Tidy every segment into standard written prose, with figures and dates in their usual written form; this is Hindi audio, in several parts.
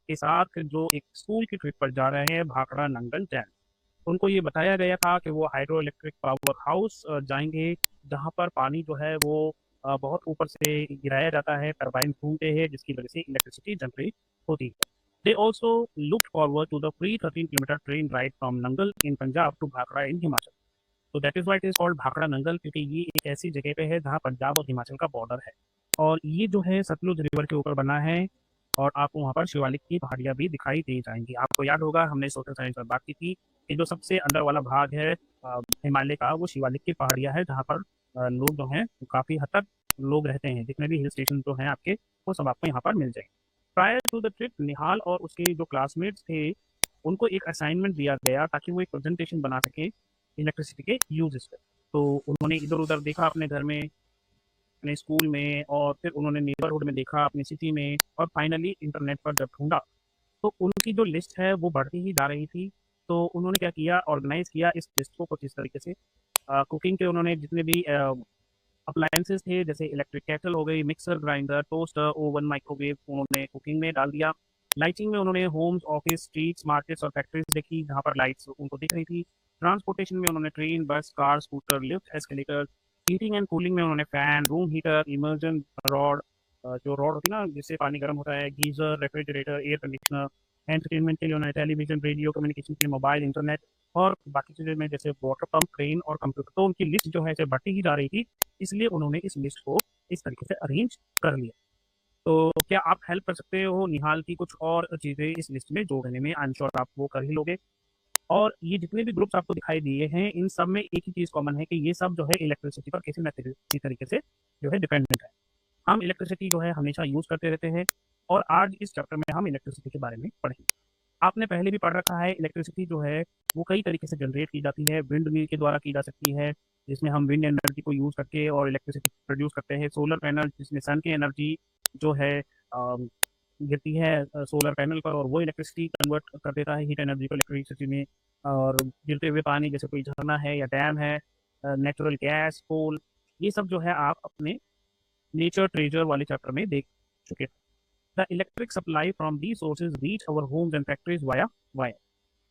के साथ जो एक स्कूल की ट्रिप पर जा रहे हैं भाखड़ा नंगल डैम। उनको ये बताया गया था कि वो हाइड्रो इलेक्ट्रिक पावर हाउस जाएंगे, जहाँ पर पानी जो है वो बहुत ऊपर से गिराया जाता है, टरबाइन घूमते हैं जिसकी वजह से इलेक्ट्रिसिटी जनरेट होती है। They also look forward to the free 13 kilometre train ride from Nangal in Punjab to Bhakra in Himachal. तो that is why it is called Bhakra Nangal, क्योंकि ये एक ऐसी जगह पे है जहाँ पंजाब और हिमाचल का बॉर्डर है। और ये जो है सतलुज रिवर के ऊपर बना है। और आपको वहाँ पर शिवालिक की पहाड़ियाँ भी दिखाई दे जाएंगी। आपको याद होगा हमने सोशल साइंस में बात की थी कि जो सबसे अंदर वाला भाग है हिमालय का, वो शिवालिक की पहाड़ियाँ है, जहाँ पर लोग जो हैं काफ़ी हद तक लोग रहते हैं। जितने भी हिल स्टेशन जो हैं आपके, वो सब आपको यहाँ पर मिल जाएंगे। प्रायर टू द ट्रिप निहाल और उसके जो क्लासमेट्स थे, उनको एक असाइनमेंट दिया गया ताकि वो एक प्रेजेंटेशन बना सके इलेक्ट्रिसिटी के यूजेस पे। तो उन्होंने इधर उधर देखा अपने घर में, अपने स्कूल में, और फिर उन्होंने नेबरहुड में देखा, अपनी सिटी में, और फाइनली इंटरनेट पर जब ढूंढा तो उनकी जो लिस्ट है वो बढ़ती ही जा रही थी। तो उन्होंने क्या किया, ऑर्गेनाइज किया इस लिस्ट को कुछ इस तरीके से। कुकिंग के उन्होंने जितने भी अप्लायंसेस थे, जैसे इलेक्ट्रिक केटल हो गई, mixer grinder, toaster, oven, microwave, उन्होंने कुकिंग में डाल दिया। लाइटिंग में उन्होंने होम्स, ऑफिस, स्ट्रीट्स, मार्केट्स और फैक्ट्रीज देखी जहाँ पर लाइट्स उनको दिख रही थी। ट्रांसपोर्टेशन में उन्होंने ट्रेन, बस, car, scooter, lift, escalator. Heating and cooling में उन्होंने fan, room heater, immersion rod, जो रॉड होती है ना जिससे पानी गर्म होता है, geyser, refrigerator, air conditioner. Entertainment के लिए उन्होंने टेलीविजन, रेडियो, कम्युनिकेशन के लिए मोबाइल, इंटरनेट, और बाकी चीज़ें में जैसे वाटर पंप, ट्रेन और कंप्यूटर। तो उनकी लिस्ट जो है ऐसे बढ़ती ही जा रही थी, इसलिए उन्होंने इस लिस्ट को इस तरीके से अरेंज कर लिया। तो क्या आप हेल्प कर सकते हो निहाल की कुछ और चीज़ें इस लिस्ट में जोड़ने में? आई एम श्योर आप वो कर ही लोगे। और ये जितने भी ग्रुप्स आपको दिखाई दिए हैं, इन सब में एक ही चीज़ कॉमन है कि ये सब जो है इलेक्ट्रिसिटी पर किसी न किसी तरीके से जो है डिपेंडेंट है। हम इलेक्ट्रिसिटी जो है हमेशा यूज़ करते रहते हैं। और आज इस चैप्टर में हम इलेक्ट्रिसिटी के बारे में पढ़ेंगे। आपने पहले भी पढ़ रखा है, इलेक्ट्रिसिटी जो है वो कई तरीके से जनरेट की जाती है। विंड मिल के द्वारा की जा सकती है, जिसमें हम विंड एनर्जी को यूज़ करके और इलेक्ट्रिसिटी प्रोड्यूस करते हैं। सोलर पैनल, जिसमें सन की एनर्जी जो है गिरती है सोलर पैनल पर, और वो इलेक्ट्रिसिटी कन्वर्ट कर देता है हीट एनर्जी को इलेक्ट्रिसिटी में। और गिरते हुए पानी, जैसे कोई झरना है या डैम है, नेचुरल गैस, कोल, ये सब जो है आप अपने नेचर ट्रेजर वाले चैप्टर में देख चुके हैं। The electric supply from the sources reach our homes and factories via wire.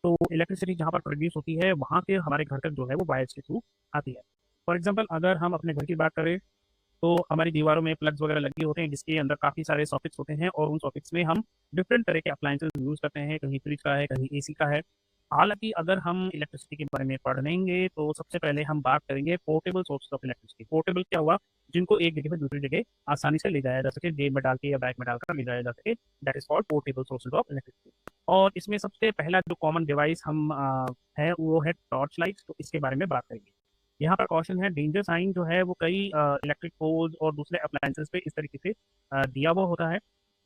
तो इलेक्ट्रिसिटी जहाँ पर प्रोड्यूस होती है वहाँ से हमारे घर तक जो है वो वायर्स के थ्रू आती है। फॉर एग्जाम्पल अगर हम अपने घर की बात करें, तो हमारी दीवारों में प्लग्स वगैरह लगे होते हैं जिसके अंदर काफ़ी सारे सॉकेट्स होते हैं, और उन सॉकेट्स में हम डिफरेंट तरह के अप्लायंसेस यूज़ करते हैं। कहीं फ्रिज का है, कहीं एसी का है। हालांकि अगर हम इलेक्ट्रिसिटी के बारे में पढ़ेंगे तो सबसे पहले हम बात करेंगे portable source of electricity. Portable क्या हुआ? जिनको एक जगह से दूसरी जगह आसानी से ले जाया जा सके, जेब में डाल के या बैग में डालकर ले जाया जा सके, that is called portable sources of electricity. और इसमें सबसे पहला जो कॉमन डिवाइस हम है वो है टॉर्च लाइट। तो इसके बारे में बात करेंगे। यहाँ पर कॉशन है, डेंजर साइन जो है वो कई इलेक्ट्रिक पोल्स और दूसरे अप्लायंसेस पे इस तरीके से दिया हुआ होता है।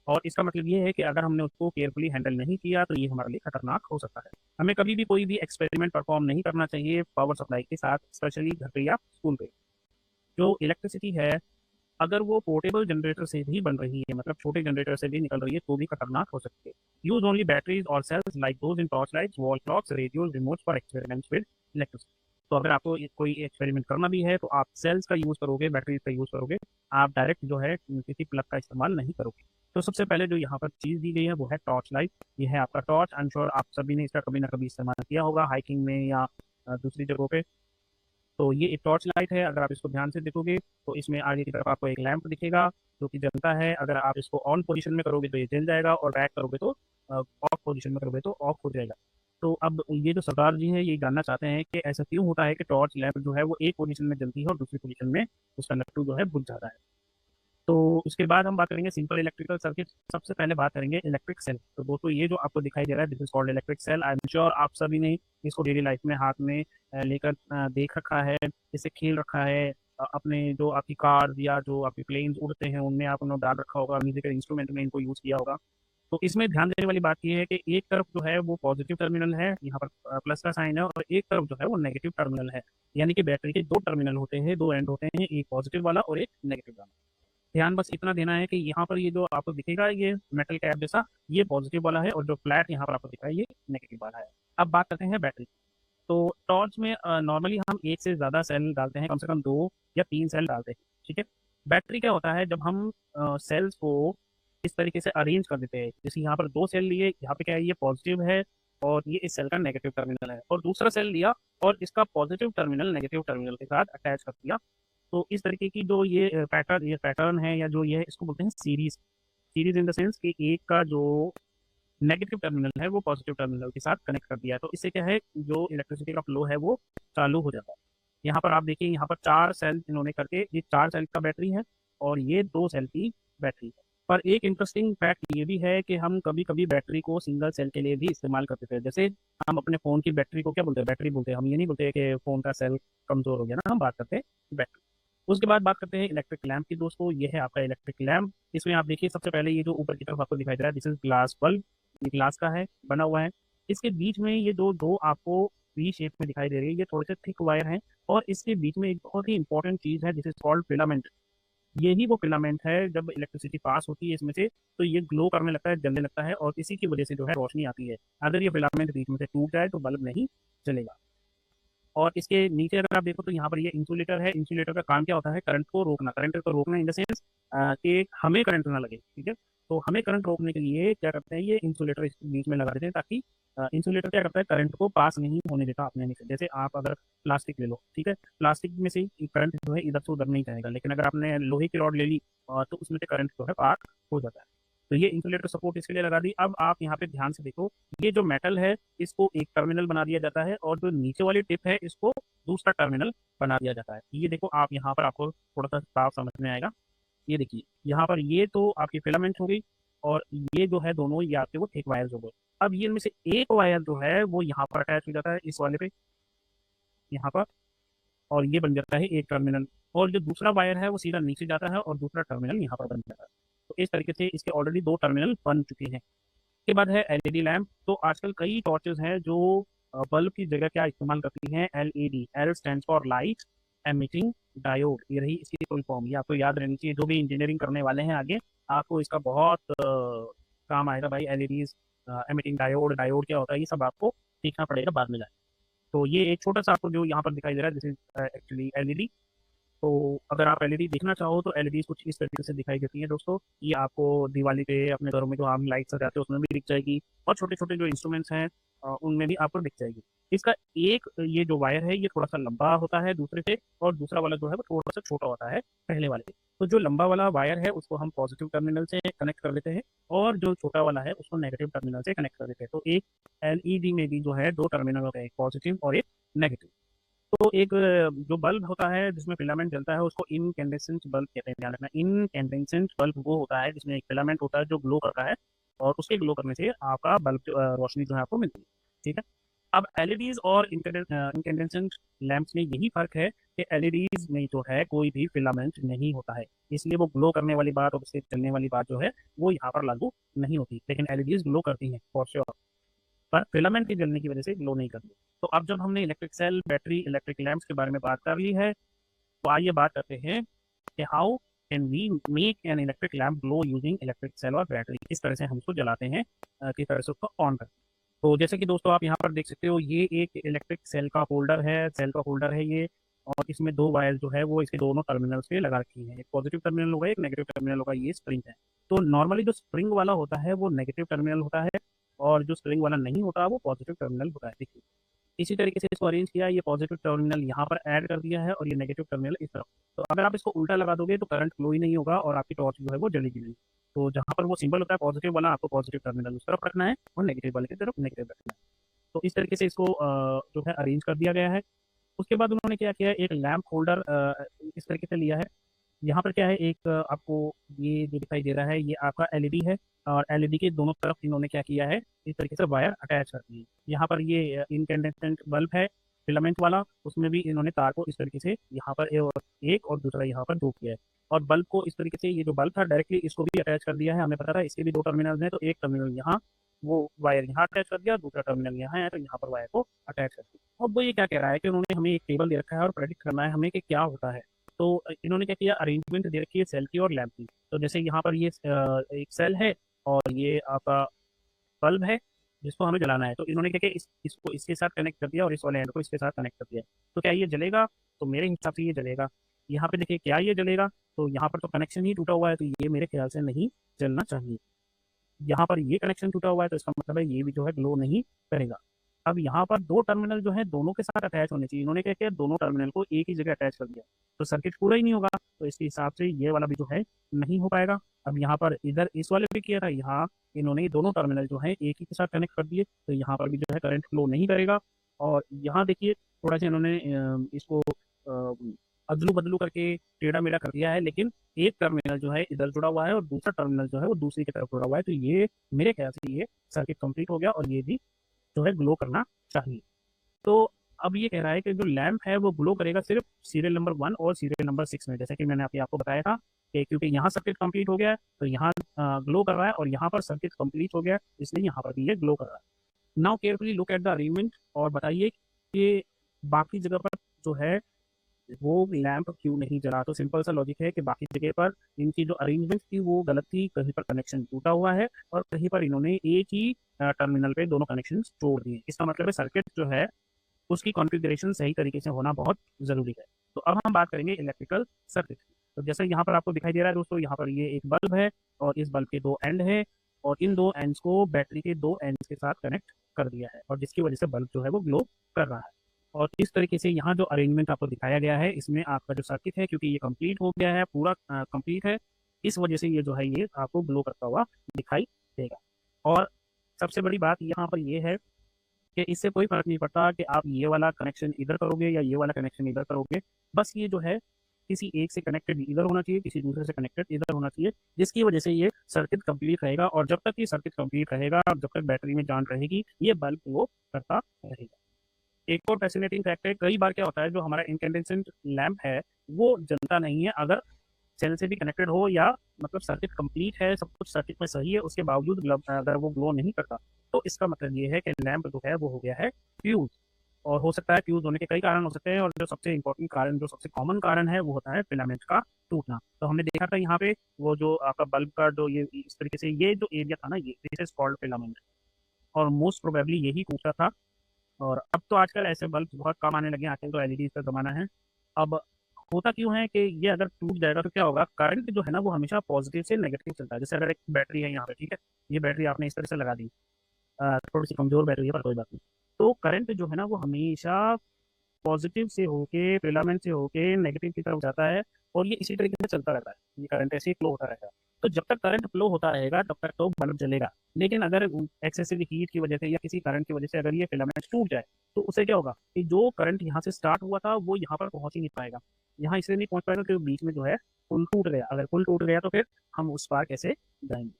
और इसका मतलब ये है कि अगर हमने उसको केयरफुली हैंडल नहीं किया तो ये हमारे लिए खतरनाक हो सकता है। हमें कभी भी कोई भी एक्सपेरिमेंट परफॉर्म नहीं करना चाहिए पावर सप्लाई के साथ, स्पेशली घर पे या स्कूल पे। जो इलेक्ट्रिसिटी है, अगर वो पोर्टेबल जनरेटर से भी बन रही है, मतलब छोटे जनरेटर से भी निकल रही है, तो भी खतरनाक हो सकती है। यूज ओनली बैटरीज और cells like those in torch lights, wall clocks, radios, remote for experiments with electricity. तो अगर आपको कोई एक्सपेरिमेंट करना भी है तो आप सेल्स का यूज़ करोगे, बैटरीज का यूज़ करोगे। आप डायरेक्ट जो है किसी प्लग का इस्तेमाल नहीं करोगे। तो सबसे पहले जो यहाँ पर चीज़ दी गई है वो है टॉर्च लाइट। ये है आपका टॉर्च। आई एम श्योर आप सभी ने इसका कभी ना कभी इस्तेमाल किया होगा हाइकिंग में या दूसरी जगहों पे। तो ये एक टॉर्च लाइट है। अगर आप इसको ध्यान से देखोगे तो इसमें आगे की तरफ आपको एक लैंप दिखेगा जो कि जलता है। अगर आप इसको ऑन पोजीशन में करोगे तो ये जल जाएगा, और बैक करोगे तो ऑफ पोजीशन में करोगे तो ऑफ हो जाएगा। तो अब ये जो सरदार जी हैं ये जानना चाहते हैं कि ऐसा क्यों होता है कि टॉर्च लैंप जो है वो एक पोजीशन में जलती है और दूसरी पोजीशन में उसका लट्टू जो है बुझ जाता है। तो उसके बाद हम बात करेंगे सिंपल इलेक्ट्रिकल सर्किट। सबसे पहले बात करेंगे इलेक्ट्रिक सेल। तो दोस्तों ये जो आपको दिखाई दे रहा है this is called electric cell. I am sure आप सभी ने इसको डेली लाइफ में हाथ में लेकर देख रखा है, इसे खेल रखा है। अपने जो आपकी कार या जो आपकी प्लेन्स उड़ते हैं उनमें आपने डाल रखा होगा, म्यूजिकल इंस्ट्रूमेंट में इनको यूज़ किया होगा। तो इसमें ध्यान देने वाली बात यह है कि एक तरफ जो है वो पॉजिटिव टर्मिनल है, यहाँ पर प्लस का साइन है, और एक तरफ जो है वो नेगेटिव टर्मिनल है। यानी कि बैटरी के दो टर्मिनल होते हैं, दो एंड होते हैं, एक पॉजिटिव वाला और एक नेगेटिव वाला। ध्यान बस इतना देना है कि यहाँ पर ये जो आपको दिखेगा ये मेटल कैप जैसा, ये पॉजिटिव वाला है, और जो फ्लैट यहाँ पर आपको दिख रहा है ये नेगेटिव वाला है। अब बात करते हैं बैटरी। तो टॉर्च में नॉर्मली हम एक से ज़्यादा सेल डालते हैं, कम से कम 2 या 3 सेल डालते हैं। ठीक है। बैटरी क्या होता है, जब हम सेल्स को इस तरीके से अरेंज कर देते हैं। जैसे यहाँ पर 2 सेल लिए, यहाँ पे क्या है, ये पॉजिटिव है और ये इस सेल का नेगेटिव टर्मिनल है, और दूसरा सेल लिया और इसका पॉजिटिव टर्मिनल नेगेटिव टर्मिनल के साथ अटैच कर दिया। तो इस तरीके की जो ये पैटर्न है, या जो ये इसको बोलते हैं series. Series in the sense कि एक का जो नेगेटिव टर्मिनल है वो पॉजिटिव टर्मिनल के साथ कनेक्ट कर दिया है, तो इससे क्या है, जो इलेक्ट्रिसिटी का फ्लो है वो चालू हो जाता है। यहाँ पर आप देखिए, यहाँ पर 4 सेल इन्होंने करके, ये 4 सेल का बैटरी है और ये 2 सेल की बैटरी है। पर एक इंटरेस्टिंग फैक्ट ये भी है कि हम कभी कभी बैटरी को सिंगल सेल के लिए भी इस्तेमाल करते थे। जैसे हम अपने फोन की बैटरी को क्या बोलते हैं, बैटरी बोलते हैं। हम ये नहीं बोलते कि फोन का सेल कमजोर हो गया ना, हम बात करते हैं बैटरी। उसके बाद बात करते हैं इलेक्ट्रिक लैम्प की। दोस्तों ये है आपका इलेक्ट्रिक लैम्प। इसमें आप देखिए, सबसे पहले ये जो ऊपर की तरफ आपको दिखाई दे रहा है, दिस इज ग्लास बल्ब। ये ग्लास का है, बना हुआ है। इसके बीच में ये दो दो आपको वी शेप में दिखाई दे रही है, ये थोड़े से थिक वायर हैं। और इसके बीच में एक बहुत ही इंपॉर्टेंट चीज है, जिसे कॉल्ड फिलामेंट। यही वो फिलामेंट है, जब इलेक्ट्रिसिटी पास होती है इसमें से तो ये ग्लो करने लगता है, जलने लगता है, और इसी की वजह से जो है रोशनी आती है। अगर ये फिलामेंट बीच में से टूट जाए तो बल्ब नहीं चलेगा। और इसके नीचे अगर आप देखो तो यहाँ पर ये इंसुलेटर है। इंसुलेटर का काम क्या होता है, करंट को रोकना। करंट को रोकना इन द सेंस कि हमें करंट ना लगे, ठीक है। तो हमें करंट रोकने के लिए क्या करते हैं, ये इंसुलेटर इस बीच में लगा देते हैं, ताकि इंसुलेटर क्या करता है, करंट को पास नहीं होने देता अपने में से। जैसे आप अगर प्लास्टिक ले लो, ठीक है, प्लास्टिक में से करंट जो है इधर से उधर नहीं जाएगा, लेकिन अगर आपने लोहे की रॉड ले ली तो उसमें से करंट जो है पार हो जाता है। तो ये इंसुलेटर सपोर्ट इसके लिए लगा दी। अब आप यहाँ पे ध्यान से देखो, ये जो मेटल है इसको एक टर्मिनल बना दिया जाता है, और जो नीचे वाली टिप है इसको दूसरा टर्मिनल बना दिया जाता है। ये देखो आप, यहाँ पर आपको थोड़ा सा साफ समझ में आएगा। ये देखिए, यहाँ पर ये तो आपकी फिलामेंट हो गई, और ये जो है दोनों ये आपके वो थिक वायर्स हो गए। अब ये इनमें से एक वायर जो है वो यहाँ पर अटैच हो जाता है, इस वाले पे, यहाँ पर, और ये बन जाता है एक टर्मिनल। और जो दूसरा वायर है वो सीधा नीचे जाता है और दूसरा टर्मिनल यहाँ पर बन जाता है। तो इस तरीके से इसके ऑलरेडी 2 टर्मिनल बन चुके हैं। के बाद है एलईडी लैंप। तो आजकल कई टॉर्चेस हैं जो बल्ब की जगह क्या इस्तेमाल करती हैं, LED. L stand for light emitting diode, ये रही इसकी फुल फॉर्म। ये आपको याद रहनी चाहिए, जो भी इंजीनियरिंग करने वाले हैं आगे आपको इसका बहुत काम आएगा भाई। एलईडीज, एमिटिंग डायोड, डायोड क्या होता है, ये सब आपको सीखना पड़ेगा बाद में जाए। तो ये एक छोटा सा आपको जो यहाँ पर दिखाई दे रहा है, दिस इज एक्चुअली एलईडी। तो अगर आप एलईडी देखना चाहो तो एलईडी कुछ इस तरीके से दिखाई देती है दोस्तों। ये आपको दिवाली पे अपने घरों में जो आम लाइट सजाते हैं उसमें भी दिख जाएगी, और छोटे छोटे जो इंस्ट्रूमेंट्स हैं उनमें भी आपको दिख जाएगी। इसका एक ये जो वायर है ये थोड़ा सा लंबा होता है दूसरे से, और दूसरा वाला जो है वो थोड़ा सा छोटा होता है पहले वाले से। तो जो लंबा वाला वायर है उसको हम पॉजिटिव टर्मिनल से कनेक्ट कर देते हैं, और जो छोटा वाला है उसको नेगेटिव टर्मिनल से कनेक्ट कर देते हैं। तो एक एलईडी में भी जो है 2 टर्मिनल होते हैं, एक पॉजिटिव और एक नेगेटिव। तो एक जो बल्ब होता है जिसमें फिलामेंट जलता है उसको इनकैंडेसेंट बल्ब कहते हैं। ध्यान रखना, इनकैंडेसेंट बल्ब वो होता है जिसमें एक फिलामेंट होता है जो ग्लो करता है, और उसके ग्लो करने से आपका बल्ब रोशनी जो है आपको मिलती है, ठीक है। अब एलईडीज और इनकैंडेसेंट लैंप्स में यही फर्क है कि एलईडीज में जो है कोई भी फिलामेंट नहीं होता है, इसलिए वो ग्लो करने वाली बात और उससे चलने वाली बात जो है वो यहाँ पर लागू नहीं होती। लेकिन एलईडीज ग्लो करती हैं फॉर श्योर, पर फिलामेंट के जलने की वजह से ग्लो नहीं करती। तो अब जब हमने electric cell, battery, electric lamps के बारे में बात कर ली है, तो आइए बात करते हैं कि how can we make an electric lamp glow using electric cell और बैटरी। किस तरह से हम उसको जलाते हैं, किस तरह से उसको ऑन करते हैं। तो जैसे कि दोस्तों आप यहाँ पर देख सकते हो, ये एक इलेक्ट्रिक सेल का होल्डर है, सेल का होल्डर है ये। और इसमें 2 वायर जो है वो इसके दोनों टर्मिनल्स पे लगा रखी है। एक पॉजिटिव टर्मिनल होगा, एक नेगेटिव टर्मिनल होगा। ये स्प्रिंग है। तो नॉर्मली जो स्प्रिंग वाला होता है वो नेगेटिव टर्मिनल होता है, और जो स्प्रिंग वाला नहीं होता वो पॉजिटिव टर्मिनल होता है। देखिए, इसी तरीके से इसको अरेंज किया, ये पॉजिटिव टर्मिनल यहाँ पर ऐड कर दिया है और ये नेगेटिव टर्मिनल इस तरफ। तो अगर आप इसको उल्टा लगा दोगे तो करंट फ्लो ही नहीं होगा और आपकी टॉर्च जो है वो जलेगी नहीं। तो जहाँ पर वो सिंबल होता है पॉजिटिव वाला, आपको पॉजिटिव टर्मिनल उस तरफ रखना है और नेगेटिव वाले की तरफ नेगेटिव रखना है। तो इस तरीके से इसको जो है अरेंज कर दिया गया है। उसके बाद उन्होंने क्या किया, एक लैंप होल्डर इस तरीके से लिया है। यहाँ पर क्या है, एक आपको ये जो दिखाई दे रहा है ये आपका एलईडी है, और एलईडी के दोनों तरफ इन्होंने क्या किया है, इस तरीके से वायर अटैच कर दी है। यहाँ पर ये इनकैंडेसेंट बल्ब है फिलामेंट वाला, उसमें भी इन्होंने तार को इस तरीके से यहाँ पर एक और दूसरा यहाँ पर दो किया है। और बल्ब को इस तरीके से, ये जो बल्ब था डायरेक्टली इसको भी अटैच कर दिया है। हमें पता था इसके भी 2 टर्मिनल हैं, तो एक टर्मिनल यहाँ, वो वायर यहाँ अटैच कर दिया, दूसरा टर्मिनल यहाँ है तो यहाँ पर वायर को अटैच कर दिया। अब वो ये क्या कह रहा है कि उन्होंने हमें एक टेबल दे रखा है और प्रेडिक्ट करना है हमें कि क्या होता है। तो इन्होंने क्या किया, अरेंजमेंट दे रखी है सेल की और लैंप की। तो जैसे यहाँ पर ये एक सेल है और ये आपका बल्ब है जिसको हमें जलाना है। तो इन्होंने क्या किया, इसको इसके साथ कनेक्ट कर दिया और इस वाले एंड को इसके साथ कनेक्ट कर दिया। तो क्या ये जलेगा? तो मेरे हिसाब से ये जलेगा। यहाँ पे देखिए क्या ये जलेगा, तो यहाँ पर तो कनेक्शन ही टूटा हुआ है, तो ये मेरे ख्याल से नहीं चलना चाहिए। यहाँ पर ये कनेक्शन टूटा हुआ है, तो इसका मतलब है ये भी जो है ग्लो नहीं करेगा। अब यहाँ पर दो टर्मिनल जो है दोनों के साथ अटैच होने चाहिए, इन्होंने क्या किया, दोनों टर्मिनल को एक ही जगह अटैच कर दिया, तो सर्किट पूरा ही नहीं होगा। तो इसके हिसाब से ये वाला भी जो है नहीं हो पाएगा। अब यहाँ पर इधर इस वाले पे किया था, यहाँ इन्होंने ये दोनों टर्मिनल जो है एक ही के साथ कनेक्ट कर दिए, तो यहाँ पर भी जो है करंट फ्लो नहीं करेगा। और यहाँ देखिए थोड़ा सा इन्होंने इसको अदलू बदलू करके टेढ़ा मेढ़ा कर दिया है, लेकिन एक टर्मिनल जो है इधर जुड़ा हुआ है और दूसरा टर्मिनल जो है वो दूसरी की तरफ जुड़ा हुआ है, तो ये मेरे ख्याल से ये सर्किट कंप्लीट हो गया और ये भी जो है ग्लो करना चाहिए। तो अब ये कह रहा है कि जो लैंप है वो ग्लो करेगा सिर्फ सीरियल नंबर 1 और सीरियल नंबर 6 में, जैसे कि मैंने अभी आपको बताया था कि क्योंकि यहाँ सर्किट कंप्लीट हो गया है तो यहाँ ग्लो कर रहा है, और यहाँ पर सर्किट कंप्लीट हो गया है इसलिए यहाँ पर भी ये ग्लो कर रहा है। Now carefully look at the arrangement और बताइए कि बाकी जगह पर जो है वो लैंप क्यों नहीं जला। तो सिंपल सा लॉजिक है कि बाकी जगह पर इनकी जो अरेंजमेंट थी वो गलत थी, कहीं पर कनेक्शन टूटा हुआ है और कहीं पर इन्होंने एक ही टर्मिनल पे दोनों कनेक्शन जोड़ दिए। इसका मतलब है सर्किट जो है उसकी कॉन्फ़िगरेशन सही तरीके से होना बहुत ज़रूरी है। तो अब हम बात करेंगे इलेक्ट्रिकल सर्किट। तो जैसे यहाँ पर आपको दिखाई दे रहा है दोस्तों, यहाँ पर ये एक बल्ब है और इस बल्ब के दो एंड है और इन दो एंड्स को बैटरी के दो एंड्स के साथ कनेक्ट कर दिया है और जिसकी वजह से बल्ब जो है वो ग्लो कर रहा है। और इस तरीके से यहाँ जो अरेंजमेंट आपको दिखाया गया है इसमें आपका जो सर्किट है, क्योंकि ये कंप्लीट हो गया है, पूरा कंप्लीट है, इस वजह से ये जो है ये आपको ग्लो करता हुआ दिखाई देगा। और सबसे बड़ी बात यहाँ पर ये है कि इससे कोई फर्क नहीं पड़ता कि आप ये वाला कनेक्शन इधर करोगे या ये वाला कनेक्शन इधर करोगे, बस ये जो है किसी एक से कनेक्टेड इधर होना चाहिए, किसी दूसरे से कनेक्टेड इधर होना चाहिए, जिसकी वजह से ये सर्किट कंप्लीट रहेगा। और जब तक ये सर्किट कंप्लीट रहेगा और जब तक बैटरी में जान रहेगी ये बल्ब वो करता रहेगा। एक और फैसिनेटिंग फैक्ट है, कई बार क्या होता है जो हमारा इनकैंडेसेंट लैंप है वो जलता नहीं है अगर सेल से भी कनेक्टेड हो या मतलब सर्किट कंप्लीट है, सब कुछ सर्किट में सही है, उसके बावजूद अगर वो ग्लो नहीं करता तो इसका मतलब ये है कि लैंप जो है वो हो गया है फ्यूज। और हो सकता है फ्यूज होने के कई कारण हो सकते हैं और जो सबसे इंपॉर्टेंट कारण, जो सबसे कॉमन कारण है वो होता है फिलामेंट का टूटना। तो हमने देखा था यहाँ पे वो जो आपका बल्ब का जो ये इस तरीके से ये जो एरिया था ना, ये दिस इज कॉल्ड फिलामेंट, और मोस्ट प्रोबेबली यही टूटा था। और अब तो आजकल ऐसे बल्ब बहुत कम आने लगे हैं, आजकल तो एलईडी का ज़माना है। अब होता क्यों है कि ये अगर टूट जाएगा तो क्या होगा, करंट जो है ना वो हमेशा पॉजिटिव से नेगेटिव चलता है। जैसे अगर एक बैटरी है यहाँ पे, ठीक है, ये बैटरी आपने इस तरह से लगा दी, थोड़ी सी कमजोर बैटरी है पर कोई बात नहीं, तो करंट जो है ना वो हमेशा पॉजिटिव से होके फिलामेंट से होके नेगेटिव की तरफ जाता है और ये इसी तरीके से चलता रहता है, ये करंट ऐसे ही फ्लो होता रहेगा। तो जब तक करंट फ्लो होता रहेगा तब तक तो बल्ब जलेगा, लेकिन अगर एक्सेसिव हीट की वजह से या किसी करंट की वजह से अगर ये फिलामेंट टूट जाए तो उससे क्या होगा कि जो करंट यहाँ से स्टार्ट हुआ था वो यहाँ पर पहुंच ही नहीं पाएगा। यहाँ इसलिए नहीं पहुंच पाएगा क्योंकि बीच में जो है पुल टूट गया, अगर पुल टूट गया तो फिर हम उस पार कैसे जाएंगे।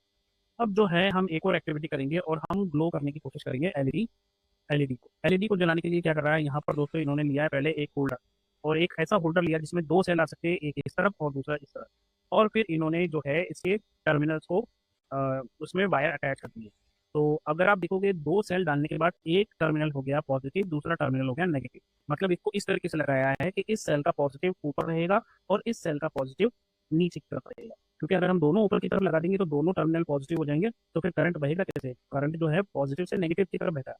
अब जो है हम एक और एक्टिविटी करेंगे और हम ग्लो करने की कोशिश करेंगे एलईडी को जलाने के लिए क्या कर रहा है यहाँ पर दोस्तों, इन्होंने लिया है पहले एक होल्डर और एक ऐसा होल्डर लिया जिसमें दो सेल आ सकते हैं, एक इस तरफ और दूसरा इस तरफ, और फिर इन्होंने जो है इसके टर्मिनल्स को उसमें वायर अटैच कर दिए। तो अगर आप देखोगे दो सेल डालने के बाद एक टर्मिनल हो गया पॉजिटिव, दूसरा टर्मिनल हो गया नेगेटिव, मतलब इसको इस तरीके से लगाया है कि इस सेल का पॉजिटिव ऊपर रहेगा और इस सेल का पॉजिटिव नीचे की तरफ रहेगा, क्योंकि अगर हम दोनों ऊपर की तरफ लगा देंगे तो दोनों टर्मिनल पॉजिटिव हो जाएंगे, तो फिर करंट बहेगा कैसे, करंट जो है पॉजिटिव से नेगेटिव की तरफ बहता है,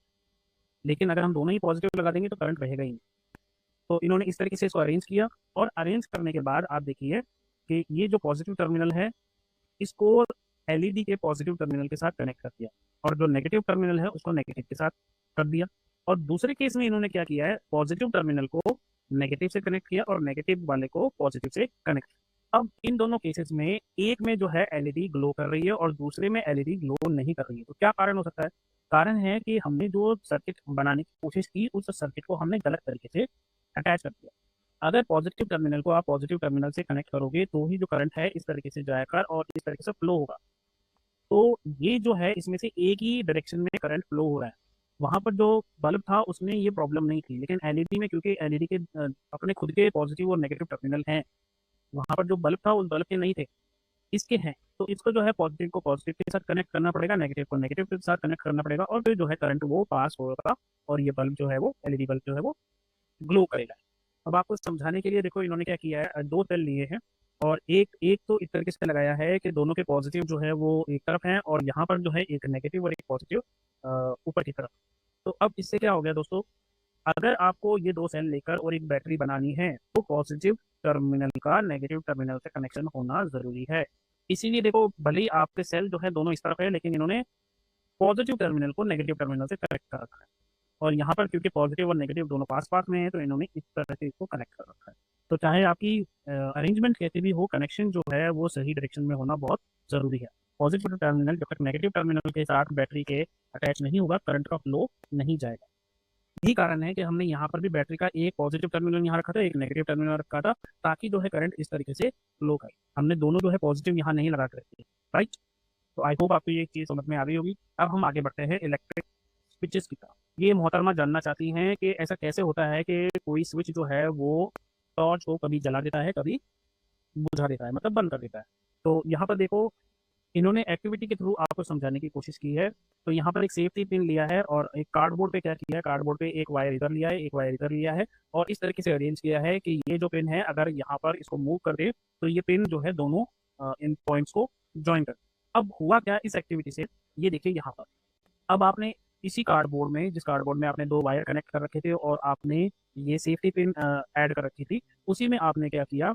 लेकिन अगर हम दोनों ही पॉजिटिव लगा देंगे तो करंट बहेगा ही नहीं। तो इन्होंने इस तरीके से इसको अरेंज किया और अरेंज करने के बाद आप देखिए कि ये जो पॉजिटिव टर्मिनल है इसको एलईडी के पॉजिटिव टर्मिनल के साथ कनेक्ट कर दिया और जो नेगेटिव टर्मिनल है उसको नेगेटिव के साथ कर दिया। और दूसरे केस में इन्होंने क्या किया है, पॉजिटिव टर्मिनल को नेगेटिव से कनेक्ट किया और नेगेटिव वाले को पॉजिटिव से कनेक्ट किया। अब इन दोनों केसेस में एक में जो है एलईडी ग्लो कर रही है और दूसरे में एलईडी ग्लो नहीं कर रही है। तो क्या कारण हो सकता है, कारण है कि हमने जो सर्किट बनाने की कोशिश की उस सर्किट को हमने गलत तरीके से अटैच कर दिया। अगर पॉजिटिव टर्मिनल को आप पॉजिटिव टर्मिनल से कनेक्ट करोगे तो ही जो करंट है इस तरीके से जाएगा और इस तरीके से फ्लो होगा। तो ये जो है इसमें से एक ही डायरेक्शन में करंट फ्लो हो रहा है। वहां पर जो बल्ब था उसमें ये प्रॉब्लम नहीं थी, लेकिन एलईडी में क्योंकि एलईडी के अपने खुद के पॉजिटिव और नेगेटिव टर्मिनल हैं, वहां पर जो बल्ब था उस बल्ब के नहीं थे, इसके हैं, तो इसको जो है पॉजिटिव को पॉजिटिव के साथ कनेक्ट करना पड़ेगा, नेगेटिव को नेगेटिव के साथ कनेक्ट करना पड़ेगा और फिर जो है करंट वो पास होगा और ये बल्ब जो है वो एलईडी बल्ब जो है वो ग्लो करेगा। अब आपको समझाने के लिए देखो इन्होंने क्या किया है, दो सेल लिए हैं और एक एक तो इस तरीके से लगाया है कि दोनों के पॉजिटिव जो है वो एक तरफ हैं और यहाँ पर जो है एक नेगेटिव और एक पॉजिटिव ऊपर की तरफ। तो अब इससे क्या हो गया दोस्तों अगर आपको ये 2 सेल लेकर और एक बैटरी बनानी है, तो पॉजिटिव टर्मिनल का नेगेटिव टर्मिनल से कनेक्शन होना ज़रूरी है। इसीलिए देखो, भले ही आपके सेल जो है दोनों इस तरफ है, लेकिन इन्होंने पॉजिटिव टर्मिनल को नेगेटिव टर्मिनल से कनेक्ट कर रखा है। और यहाँ पर क्योंकि पॉजिटिव और नेगेटिव दोनों पास-पास में है, तो इन्होंने इस तरह से इसको कनेक्ट कर रखा है। तो चाहे आपकी अरेंजमेंट कैसी भी हो, कनेक्शन जो है वो सही डायरेक्शन में होना बहुत ज़रूरी है। पॉजिटिव टर्मिनल जब तक नेगेटिव टर्मिनल के साथ बैटरी के अटैच नहीं होगा, करंट का फ्लो नहीं जाएगा। यही कारण है कि हमने यहाँ पर भी बैटरी का एक पॉजिटिव टर्मिनल यहाँ रखा था, एक नेगेटिव टर्मिनल रखा था, ताकि जो है करंट इस तरीके से फ्लो करे। हमने दोनों जो है पॉजिटिव यहाँ नहीं लगा के रखे, राइट? तो आई होप आपको ये चीज़ समझ में आ रही होगी। अब हम आगे बढ़ते हैं इलेक्ट्रिक स्विचेस की तरफ। ये मोहतरमा जानना चाहती हैं कि ऐसा कैसे होता है कि कोई स्विच जो है वो टॉर्च को कभी जला देता है, कभी बुझा देता है, मतलब बंद कर देता है। तो यहाँ पर देखो, इन्होंने एक्टिविटी के थ्रू आपको समझाने की कोशिश की है। तो यहाँ पर एक सेफ्टी पिन लिया है और एक कार्डबोर्ड पे क्या किया है, कार्डबोर्ड पे एक वायर इधर लिया है, एक वायर इधर लिया है, और इस तरीके से अरेंज किया है कि ये जो पिन है, अगर यहाँ पर इसको मूव कर दे तो ये पिन जो है दोनों इन पॉइंट्स को जॉइन कर। अब हुआ क्या इस एक्टिविटी से, ये देखिए यहाँ पर। अब आपने इसी कार्डबोर्ड में, जिस कार्डबोर्ड में आपने 2 वायर कनेक्ट कर रखे थे और आपने ये सेफ्टी पिन ऐड कर रखी थी, उसी में आपने क्या किया,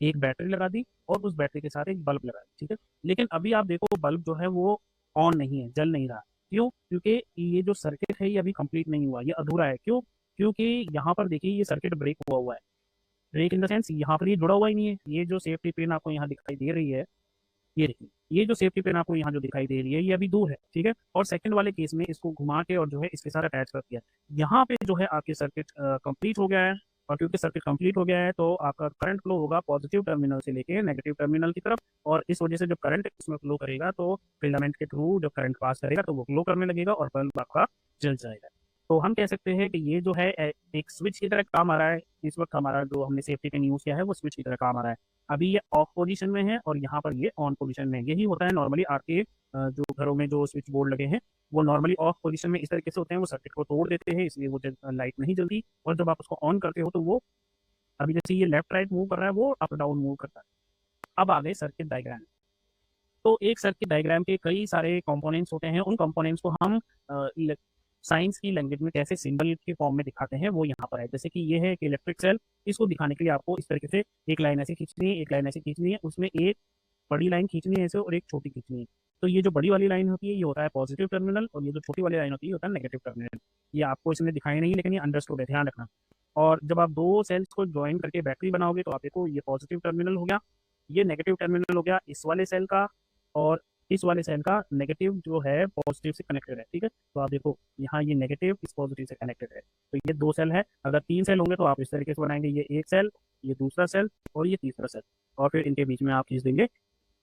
एक बैटरी लगा दी और उस बैटरी के साथ एक बल्ब लगा दी, ठीक है? लेकिन अभी आप देखो, बल्ब जो है वो ऑन नहीं है, जल नहीं रहा। क्यों? क्योंकि ये जो सर्किट है ये अभी कंप्लीट नहीं हुआ, ये अधूरा है। क्यों? क्योंकि यहाँ पर देखिए ये सर्किट ब्रेक हुआ हुआ है। ब्रेक इन द सेंस, यहाँ पर ये जुड़ा हुआ ही नहीं है। ये जो सेफ्टी पिन आपको यहाँ दिखाई दे रही है, ये देखिए, ये जो सेफ्टी पिन आपको यहाँ जो दिखाई दे रही है, ये अभी दूर है, ठीक है? और सेकंड वाले केस में इसको घुमा के और जो है इसके साथ अटैच कर दिया। यहाँ पे जो है आपकी सर्किट कंप्लीट हो गया है। और क्योंकि सर्किट कंप्लीट हो गया है, तो आपका करंट फ्लो होगा पॉजिटिव टर्मिनल से लेके नेगेटिव टर्मिनल की तरफ। और इस वजह से जब करंट इसमें फ्लो करेगा, तो फिलामेंट के थ्रू जब करंट पास करेगा, तो वो फ्लो करने लगेगा और बल्ब आपका जल जाएगा। तो हम कह सकते हैं कि ये जो है एक स्विच की तरह काम आ रहा है। इस वक्त हमारा जो हमने सेफ्टी पिन यूज़ किया है, वो स्विच की तरह काम आ रहा है। अभी ये ऑफ पोजीशन में है और यहाँ पर ये ऑन पोजीशन में है। यही होता है नॉर्मली आपके जो घरों में जो स्विच बोर्ड लगे हैं, वो नॉर्मली ऑफ पोजीशन में इस तरीके से होते हैं। वो सर्किट को तोड़ देते हैं, इसलिए वो लाइट नहीं जलती। और जब आप उसको ऑन करते हो, तो वो अभी जैसे ये लेफ्ट राइट मूव कर रहा है, वो अप डाउन मूव करता है। अब आ गए सर्किट डायग्राम। तो एक सर्किट डायग्राम के कई सारे कंपोनेंट्स होते हैं। उन कंपोनेंट्स को हम साइंस की लैंग्वेज में कैसे सिंबल के फॉर्म में दिखाते हैं, वो यहाँ पर है। जैसे कि ये है कि इलेक्ट्रिक सेल, इसको दिखाने के लिए आपको इस तरीके से एक लाइन ऐसे खींचनी है, एक लाइन ऐसे खींचनी है, उसमें एक बड़ी लाइन खींचनी है ऐसे और एक छोटी खींचनी है। तो ये जो बड़ी वाली लाइन होती है, ये होता है पॉजिटिव टर्मिनल, और ये जो छोटी वाली लाइन होती है, ये होता है नेगेटिव टर्मिनल। ये आपको इसमें दिखाई नहीं, लेकिन ये अंडरस्टूड है, ध्यान रखना। और जब आप 2 सेल्स को ज्वाइन करके बैटरी बनाओगे, तो आप देखो, ये पॉजिटिव टर्मिनल हो गया, ये नेगेटिव टर्मिनल हो गया इस वाले सेल का, और इस वाले सेल का नेगेटिव जो है पॉजिटिव से कनेक्टेड है, ठीक है? तो आप देखो, यहाँ ये नेगेटिव इस पॉजिटिव से कनेक्टेड है। तो ये 2 सेल है। अगर 3 सेल होंगे, तो आप इस तरीके से बनाएंगे, ये एक सेल, ये दूसरा सेल और ये तीसरा सेल, और फिर इनके बीच में आप खींच देंगे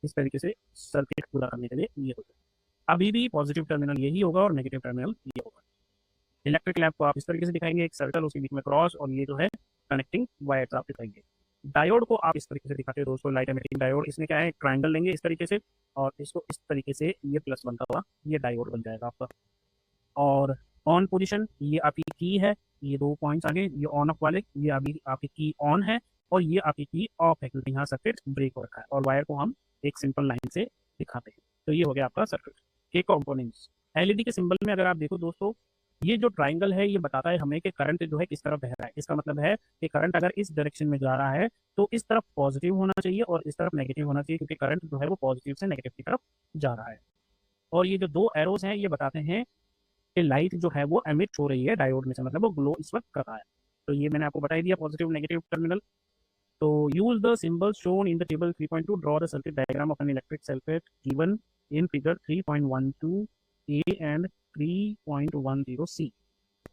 इस तरीके से सर्किट पूरा करने के लिए। ये होगा, अभी भी पॉजिटिव टर्मिनल यही होगा और नेगेटिव टर्मिनल ये होगा। इलेक्ट्रिक लैम्प को आप इस तरीके से दिखाएंगे, एक सर्कल, उसके बीच में क्रॉस, और ये जो है कनेक्टिंग वायर्स आप दिखाएंगे। डायोड को आप इस तरीके से दिखाते हो दोस्तों, लाइट एमिटिंग डायोड। इसमें क्या है, ट्रायंगल लेंगे इस तरीके से, और इसको इस तरीके से ये प्लस बनता हुआ ये डायोड बन जाएगा आपका। और ऑन पोजीशन, ये आपकी की है, ये 2 पॉइंट्स आगे, ये ऑन ऑफ वाले, ये अभी आपकी की ऑन है, और ये आपकी की ऑफ है, क्योंकि यहाँ सर्किट ब्रेक हो रखा है। और वायर को हम एक सिंपल लाइन से दिखाते हैं। तो ये हो गया आपका सर्किट के कंपोनेंट्स। एलईडी के सिंबल में अगर आप देखो दोस्तों, ये जो ट्राइंगल है, ये बताता है हमें कि करंट जो है किस तरफ बह रहा है। इसका मतलब है कि करंट अगर इस डायरेक्शन में जा रहा है, तो इस तरफ पॉजिटिव होना चाहिए और इस तरफ नेगेटिव होना चाहिए, क्योंकि करंट जो है वो पॉजिटिव से नेगेटिव की तरफ जा रहा है। और ये जो 2 एरोज हैं, ये बताते हैं कि लाइट जो है वो एमिट हो रही है डायोड में से, मतलब वो ग्लो इस वक्त कर रहा है। तो ये मैंने आपको बता ही दिया, पॉजिटिव नेगेटिव टर्मिनल। तो use the symbol shown in the table 3.2, draw the circuit diagram of an electric circuit given in figure 3.12 A and 3.10 सी।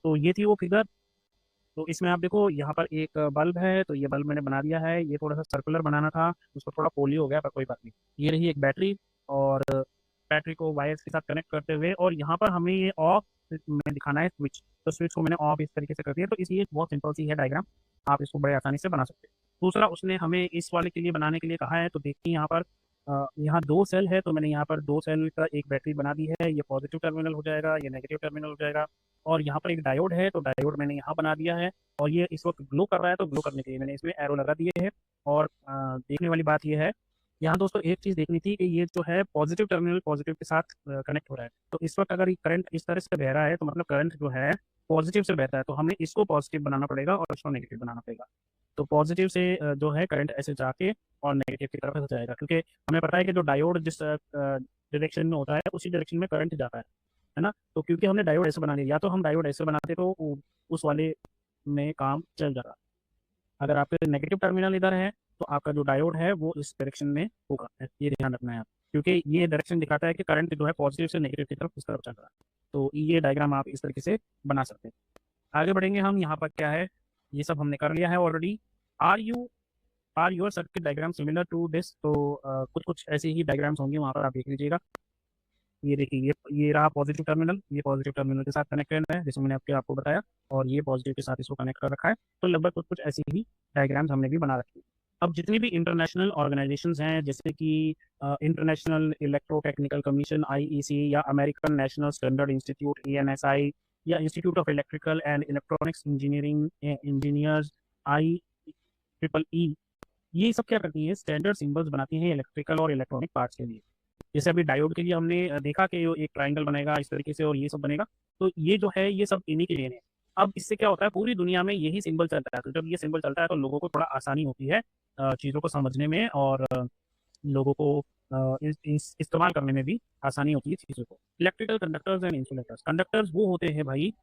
तो ये थी वो फिगर। तो इसमें आप देखो, यहाँ पर एक बल्ब है, तो ये बल्ब मैंने बना दिया है। ये थोड़ा सा सर्कुलर बनाना था, उसको थोड़ा पोलियो हो गया, पर कोई बात नहीं। ये रही एक बैटरी, और बैटरी को वायर्स के साथ कनेक्ट करते हुए, और यहाँ पर हमें ये ऑफ में दिखाना है स्विच। तो स्विच को मैंने ऑफ इस तरीके से कर दिया। तो इसलिए बहुत सिंपल सी है डायग्राम, आप इसको बड़े आसानी से बना सकते हैं। दूसरा, उसने हमें इस वाले के लिए बनाने के लिए कहा है। तो देखिए यहाँ पर यहाँ 2 सेल है, तो मैंने यहाँ पर 2 सेल का एक बैटरी बना दी है। ये पॉजिटिव टर्मिनल हो जाएगा, ये नेगेटिव टर्मिनल हो जाएगा। और यहाँ पर एक डायोड है, तो डायोड मैंने यहाँ बना दिया है। और ये इस वक्त ग्लो कर रहा है, तो ग्लो करने के लिए मैंने इसमें एरो लगा दिए हैं। और देखने वाली बात यह है यहाँ दोस्तों एक चीज़ देखनी थी कि ये जो है पॉजिटिव टर्मिनल पॉजिटिव के साथ कनेक्ट हो रहा है। तो इस वक्त अगर ये करंट इस तरह से बह रहा है तो मतलब करंट जो है पॉजिटिव से बहता है, तो हमें इसको पॉजिटिव बनाना पड़ेगा और इसको नेगेटिव बनाना पड़ेगा। तो पॉजिटिव से जो है करंट ऐसे जाके और नेगेटिव की तरफ ऐसे जाएगा, क्योंकि हमें पता है कि जो डायोड जिस डायरेक्शन में होता है उसी डायरेक्शन में करंट जाता है ना। तो क्योंकि हमने डायोड ऐसे बना लिया, या तो हम डायोड ऐसे बनाते तो उस वाले में काम चल जाता। अगर आपके नेगेटिव टर्मिनल इधर है तो आपका जो डायोड है वो इस डायरेक्शन में होगा, ये ध्यान रखना है आप, क्योंकि ये डायरेक्शन दिखाता है कि करंट जो है पॉजिटिव से नेगेटिव की तरफ इस तरफ चल रहा है। तो ये डायग्राम आप इस तरीके से बना सकते हैं। आगे बढ़ेंगे हम, यहाँ पर क्या है, ये सब हमने कर लिया है already. Are you are your circuit diagram similar to this? तो कुछ कुछ ऐसे ही डायग्राम्स होंगे, वहाँ पर आप देख लीजिएगा। ये देखिए, ये रहा पॉजिटिव टर्मिनल, ये पॉजिटिव टर्मिनल के साथ कनेक्टेड है जैसे मैंने आपको बताया, और ये पॉजिटिव के साथ इसको कनेक्ट कर रखा है। तो लगभग कुछ कुछ ऐसी ही डायग्राम्स हमने भी बना रखी है। अब जितनी भी इंटरनेशनल ऑर्गेनाइजेशंस हैं, जैसे कि इंटरनेशनल इलेक्ट्रोटेक्निकल कमीशन आईईसी, या American national standard institute ANSI, या institute of electrical and electronics engineering engineers I triple E, ये सब क्या करती है, स्टैंडर्ड सिंबल्स बनाती हैं इलेक्ट्रिकल और इलेक्ट्रॉनिक पार्ट्स के लिए। जैसे अभी डायोड के लिए हमने देखा कि वो एक ट्रायंगल बनेगा इस तरीके से और ये सब बनेगा। तो ये जो है ये सब इन्हीं के लिए है। अब इससे क्या होता है, पूरी दुनिया में यही सिंबल चलता है, तो जब ये सिंबल चलता है तो लोगों को थोड़ा आसानी होती है चीज़ों को समझने में, और लोगों को इस्तेमाल करने में भी आसानी होती है चीज़ों को। Electrical conductors and insulators, conductors वो होते हैं भाई,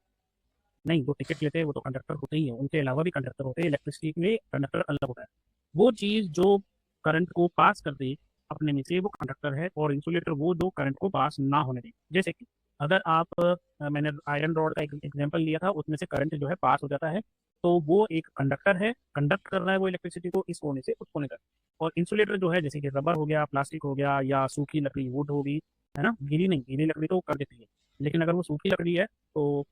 नहीं वो टिकट लेते हैं वो तो कंडक्टर होते ही है, उनके अलावा भी कंडक्टर होते हैं। इलेक्ट्रिसिटी में कंडक्टर अलग होता है, वो चीज़ जो करंट को पास कर दे अपने में से वो कंडक्टर है, और इंसुलेटर वो जो करंट को पास ना होने दे। जैसे कि अगर आप मैंने आयरन रॉड का एक एग्जांपल लिया था, उसमें से करंट जो है पास हो जाता है, तो वो एक कंडक्टर है, कंडक्ट कर रहा है वो इलेक्ट्रिसिटी को इस कोने से उस कोने तक। और इंसुलेटर जो है जैसे कि रबर हो गया, प्लास्टिक हो गया, या सूखी लकड़ी वुड होगी, है ना, गीली नहीं, गीली लकड़ी तो कर देती है, लेकिन अगर वो सूखी लकड़ी है तो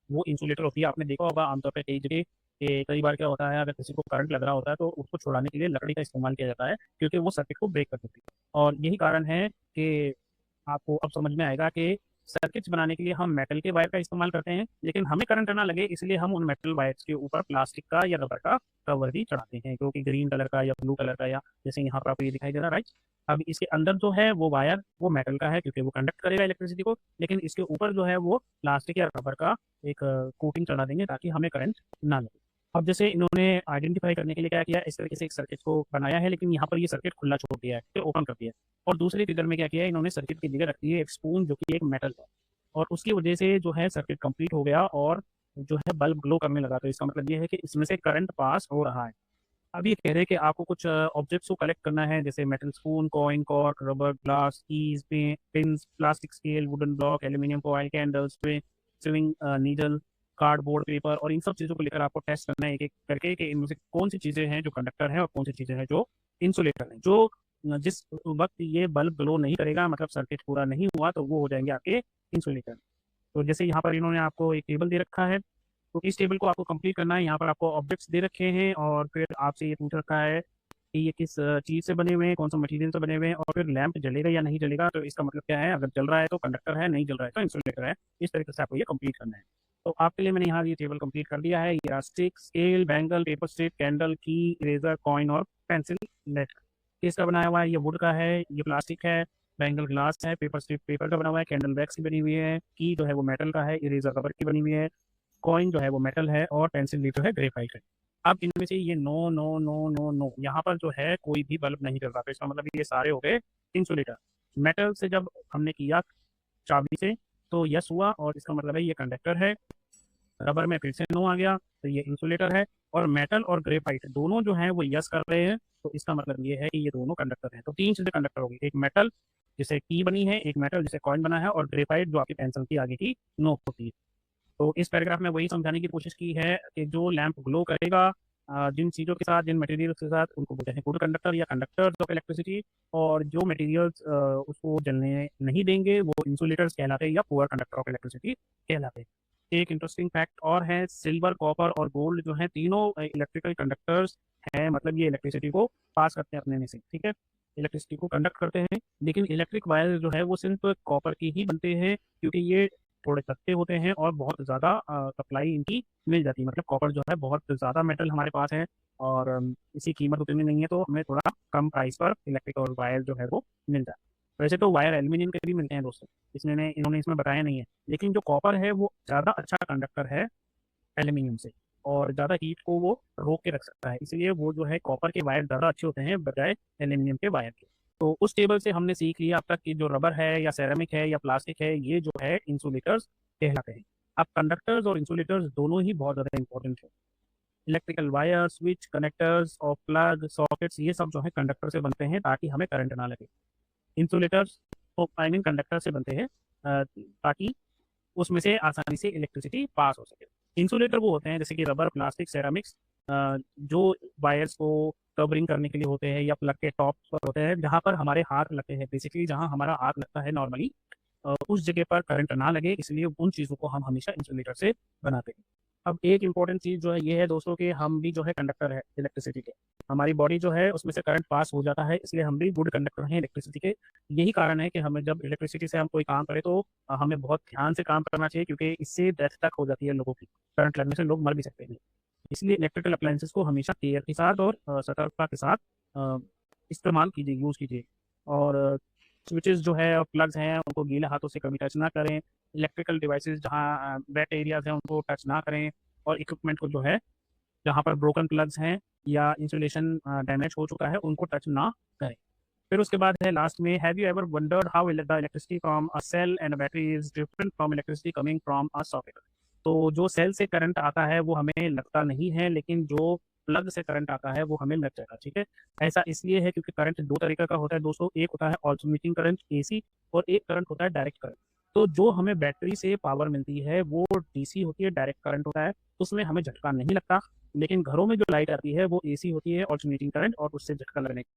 वो इंसुलेटर होती है। आपने देखा होगा आमतौर पे कई जगह कि कई बार क्या होता है, अगर किसी को करंट लग रहा होता है तो उसको छुड़ाने के लिए लकड़ी का इस्तेमाल किया जाता है, क्योंकि वो सर्किट को ब्रेक कर देती है। और यही कारण है कि आपको अब समझ में आएगा कि सर्किट्स बनाने के लिए हम मेटल के वायर का इस्तेमाल करते हैं, लेकिन हमें करंट ना लगे इसलिए हम उन मेटल वायर्स के ऊपर प्लास्टिक का या रबर का कवर भी चढ़ाते हैं, क्योंकि ग्रीन कलर का या ब्लू कलर का, या जैसे यहाँ पर आपको ये दिखाई दे रहा है, राइट। अब इसके अंदर जो है वो वायर वो मेटल का है, क्योंकि वो कंडक्ट करेगा इलेक्ट्रिसिटी को, लेकिन इसके ऊपर जो है वो प्लास्टिक या रबर का एक कोटिंग चढ़ा देंगे ताकि हमें करंट ना लगे। अब जैसे इन्होंने आइडेंटिफाई करने के लिए क्या किया, इस तरीके से एक सर्किट को बनाया है, लेकिन यहाँ पर ये सर्किट खुला छोड़ दिया है, ओपन कर दिया है। और दूसरी फिगर में क्या किया है, इन्होंने सर्किट की जगह रखी है एक स्पून जो कि एक मेटल है, और उसकी वजह से जो है सर्किट कंप्लीट हो गया और जो है बल्ब ग्लो करने लगा। तो इसका मतलब ये है कि इसमें से करंट पास हो रहा है। अब ये कह रहे हैं कि आपको कुछ ऑब्जेक्ट्स को कलेक्ट करना है, जैसे metal spoon, coin, cork, rubber, glass, keys, pins, plastic scale, wooden block, aluminium foil, candles, swing needle, cardboard, paper, और इन सब चीज़ों को लेकर आपको टेस्ट करना है एक एक करके कि इनमें से कौन सी चीज़ें हैं जो कंडक्टर है और कौन सी चीज़ें हैं जो इंसुलेटर है। जो जिस वक्त ये बल्ब ग्लो नहीं करेगा, मतलब सर्किट पूरा नहीं हुआ, तो वो हो जाएंगे आपके इंसुलेटर। तो जैसे यहाँ पर इन्होंने आपको एक टेबल दे रखा है, तो इस टेबल को आपको कंप्लीट करना है। यहाँ पर आपको ऑब्जेक्ट्स दे रखे हैं और फिर आपसे ये पूछ रखा है कि ये किस चीज़ से बने हुए हैं, कौन सा मटेरियल से बने हुए हैं, और फिर लैंप जलेगा या नहीं जलेगा। तो इसका मतलब क्या है, अगर जल रहा है तो कंडक्टर है, नहीं जल रहा है तो इंसुलेटर है। इस तरीके से आपको ये कंप्लीट करना है। तो आपके लिए मैंने यहाँ ये टेबल कंप्लीट कर दिया है। ये stick, scale, bangle, paper strip, candle, की, इरेजर, कॉइन और पेंसिल लेट किसका बनाया हुआ है, ये वुड का है, ये प्लास्टिक है, बैंगल ग्लास है, पेपर स्ट्रिप पेपर का बना हुआ है, कैंडल वैक्स की बनी हुई है, की जो है वो मेटल का है, इरेजर रबर की बनी हुई है, कॉइन जो है वो मेटल है, और पेंसिल लीड जो है ग्रेफाइट है। अब इनमें से ये no no no no no, यहाँ पर जो है कोई भी बल्ब नहीं चल रहा, तो इसका मतलब ये सारे हो गए इंसुलेटर। मेटल से जब हमने किया चाबी से तो यस हुआ, और इसका मतलब है ये कंडक्टर है। रबर में फिर से नो आ गया, तो ये इंसुलेटर है। और मेटल और ग्रेफाइट दोनों जो है वो यस कर रहे हैं, तो इसका मतलब ये है कि ये दोनों कंडक्टर हैं। तो तीन चीजें कंडक्टर होगी, एक मेटल जिसे की बनी है, एक मेटल जिसे कॉइन बना है, और ग्रेफाइट जो आपकी पेंसिल की आगे की नोक होती है। तो इस पैराग्राफ में वही समझाने की कोशिश की है कि जो लैंप ग्लो करेगा जिन चीज़ों के साथ, जिन मटेरियल्स के साथ, उनको बोलते हैं गुड कंडक्टर या कंडक्टर्स ऑफ इलेक्ट्रिसिटी। और जो मटेरियल्स उसको जलने नहीं देंगे वो इंसुलेटर्स कहलाते हैं या पुअर कंडक्टर ऑफ इलेक्ट्रिसिटी कहलाते हैं। एक इंटरेस्टिंग फैक्ट और है, सिल्वर, कॉपर और गोल्ड जो है तीनों इलेक्ट्रिकल कंडक्टर्स हैं, मतलब ये इलेक्ट्रिसिटी को पास करते हैं अपने में से, ठीक है, इलेक्ट्रिसिटी को कंडक्ट करते हैं। लेकिन इलेक्ट्रिक वायर जो है वो सिर्फ कॉपर की ही बनते हैं, क्योंकि ये थोड़े सस्ते होते हैं और बहुत ज़्यादा सप्लाई इनकी मिल जाती है। मतलब कॉपर जो है बहुत ज़्यादा मेटल हमारे पास है और इसकी कीमत उतनी नहीं है, तो हमें थोड़ा कम प्राइस पर इलेक्ट्रिक और वायर जो है वो मिल जाता है। वैसे तो वायर एल्यूमिनियम के भी मिलते हैं दोस्तों, इसमें इन्होंने इसमें बताया नहीं है, लेकिन जो कॉपर है वो ज़्यादा अच्छा कंडक्टर है एल्यूमिनियम से, और ज़्यादा हीट को वो रोक के रख सकता है, इसलिए वो जो है कॉपर के वायर ज़्यादा अच्छे होते हैं बजाय एल्यूमिनियम के वायर के। तो उस टेबल से हमने सीख लिया अब तक कि जो रबर है या सेरेमिक है या प्लास्टिक है, ये जो है इंसुलेटर्स कहलाते हैं। अब कंडक्टर्स और इंसुलेटर्स दोनों ही बहुत ज़्यादा इंपॉर्टेंट है। इलेक्ट्रिकल वायर, स्विच, कनेक्टर्स और प्लग, सॉकेट्स, ये सब जो है कंडक्टर से बनते हैं ताकि हमें करंट ना लगे। इंसुलेटर्स तो आई मीन कंडक्टर से बनते हैं ताकि उसमें से आसानी से इलेक्ट्रिसिटी पास हो सके। इंसुलेटर वो होते हैं जैसे कि रबर, प्लास्टिक, सेरामिक्स, जो वायर्स को कवरिंग करने के लिए होते हैं या प्लग के टॉप पर होते हैं जहाँ पर हमारे हाथ लगते हैं, बेसिकली जहाँ हमारा हाथ लगता है नॉर्मली उस जगह पर करंट ना लगे, इसलिए उन चीज़ों को हम हमेशा इंसुलेटर से बनाते हैं। अब एक इम्पॉर्टेंट चीज़ जो है ये है दोस्तों कि हम भी जो है कंडक्टर है इलेक्ट्रिसिटी के, हमारी बॉडी जो है उसमें से करंट पास हो जाता है, इसलिए हम भी गुड कंडक्टर हैं इलेक्ट्रिसिटी के। यही कारण है कि हमें जब इलेक्ट्रिसिटी से हम कोई काम करें तो हमें बहुत ध्यान से काम करना चाहिए, क्योंकि इससे डेथ तक हो जाती है लोगों की, करंट लगने से लोग मर भी सकते हैं। इसलिए इलेक्ट्रिकल अप्लायंसेस को हमेशा केयर के साथ और सतर्कता के साथ अ, इस्तेमाल कीजिए, यूज़ कीजिए। और स्विचेस जो है और प्लग्स हैं उनको गीले हाथों से कभी टच ना करें। इलेक्ट्रिकल डिवाइसेस जहाँ वेट एरियाज हैं उनको टच ना करें, और इक्विपमेंट को जो है जहाँ पर ब्रोकन प्लग्स हैं या इंसुलेशन डैमेज हो चुका है उनको टच ना करें। फिर उसके बाद है लास्ट में, have you ever wondered how the electricity from a cell and a battery is different from electricity coming from a socket. तो जो सेल से करंट आता है वो हमें लगता नहीं है, लेकिन जो प्लग से करंट आता है वो हमें लग जाएगा, ठीक है। ऐसा इसलिए है क्योंकि करंट दो तरीके का होता है दोस्तों, एक होता है ऑल्टरनेटिंग करंट एसी, और एक करंट होता है डायरेक्ट करंट। तो जो हमें बैटरी से पावर मिलती है वो डीसी होती है, डायरेक्ट करंट होता है, उसमें हमें झटका नहीं लगता। लेकिन घरों में जो लाइट आती है वो एसी होती है, ऑल्टरनेटिंग करंट, और उससे झटका लगने